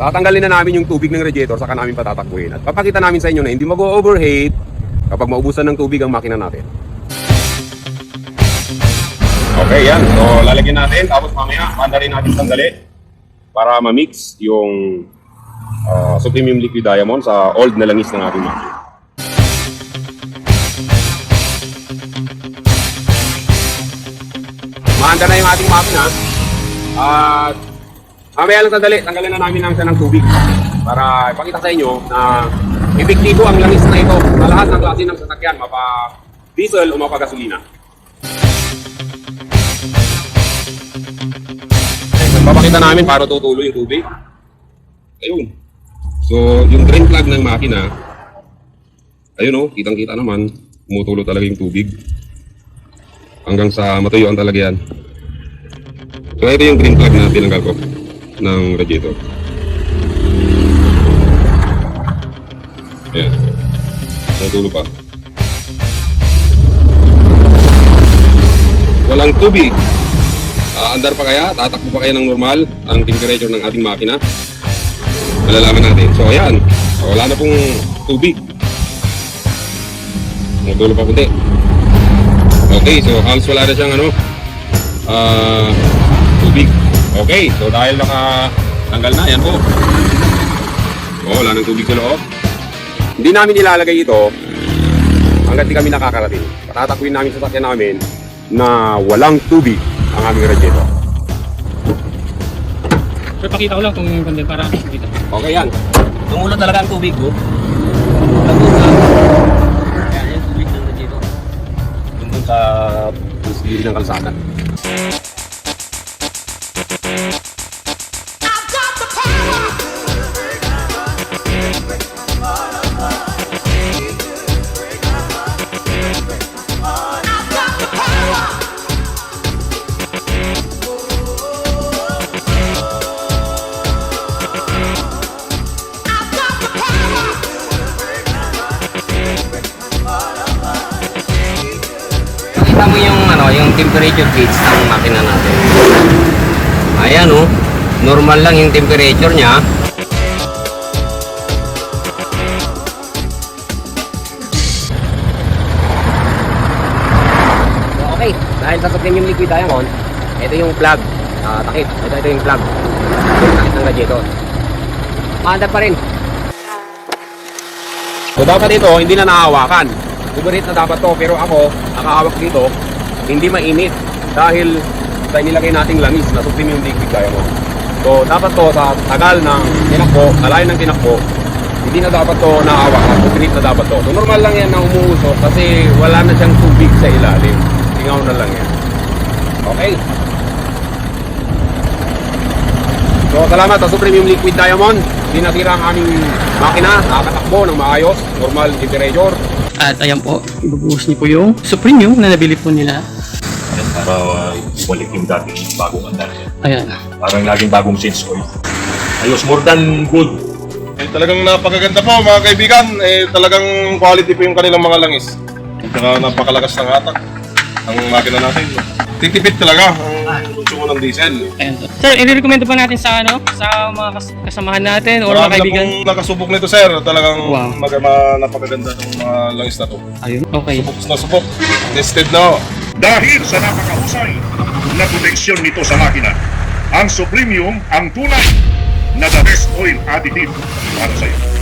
tatanggalin na namin yung tubig ng radiator, saka namin patatakbuhin. At papakita namin sa inyo na hindi mag-overheat kapag maubusan ng tubig ang makina natin. Okay, yan. So, lalagyan natin. Tapos mamaya, panda rin natin sandali para ma-mix yung Supreme Liquid Diamond sa old na langis ng ating makina. Mahanda na yung ating makina. At mamaya lang sandali, tanggalin na namin siya ng tubig para ipakita sa inyo na epektibo ang langis na ito sa lahat ng klase ng sasakyan, mapa-diesel o mapa-gasolina. Papakita namin para tutulo yung tubig. Ayun. So, yung drain plug ng makina, ayun o, kitang-kita naman, tumutulo talaga yung tubig. Hanggang sa matuyuan talaga yan. So, ito yung drain plug na tinanggal ko ng radiator. Ayan. Tumutulo pa. Walang tubig. Andar pa kaya? Tatakbo pa kaya ng normal ang temperature ng ating makina? Malalaman natin. So ayan, wala na pong tubig. Tumutulo pa kunti. Okay, so halos wala na siyang tubig. Okay, so dahil nakatanggal na, yan po. Wala nang tubig sa loob. Hindi namin ilalagay ito hanggang di kami nakakarating. Patatakuin namin sa sasakyan namin na walang tubig ang aming radiator. So, pakita ko lang kung yung content para dito. Okay yan. Tumulo talaga ang tubig ko. Kaya yung tubig ng radiator. Doon sa gilid ng kalsada. Kita mo yung temperature gauge ng makina natin. Ayan oh, normal lang yung temperature niya. So, okay, dahil sa Supreme Liquid Diamond, ito yung plug, takip. Ito yung plug. Yung takip ng radiator. Maanda pa rin. So dapat ito hindi na nahawakan. Overheat na dapat to, pero ako nakahawak dito, hindi mainit dahil sa nilagay nating langis na Supreme Liquid Diamond. So dapat to sa tagal ng tinakbo, kalayo ng tinakbo, hindi na dapat to nahawakan, overheat na dapat to. So normal lang yan na umuusok kasi wala na siyang tubig sa ilalim. Tingaw na lang yan. Okay. So salamat sa Supreme Liquid Diamond. Hindi natira ang aming makina, nakakatakbo ng maayos, normal temperature. At ayan po, ibubuhos niyo po yung Supreme na nabili po nila. Para balik yung dating bagong andar niya. Ayan. Parang laging bagong change oil. Ayos, more than good. Talagang napakaganda po mga kaibigan. Talagang quality po yung kanilang mga langis. Saka napakalakas ng hatak ang makina natin. Titipid talaga ang konsumo ng diesel. Ayan. Sir, i-recommend pa natin sa sa mga kasamahan natin or mga Marami na kaibigan. pong nakasubok nito sir. Talagang Wow. napakaganda ng mga langis na to. Ayun, okay. Subok na subok. Tested na. Dahil sa napakahusay na proteksyon nito sa makina, ang Supremium ang tunay na the best oil additive para sa iyo.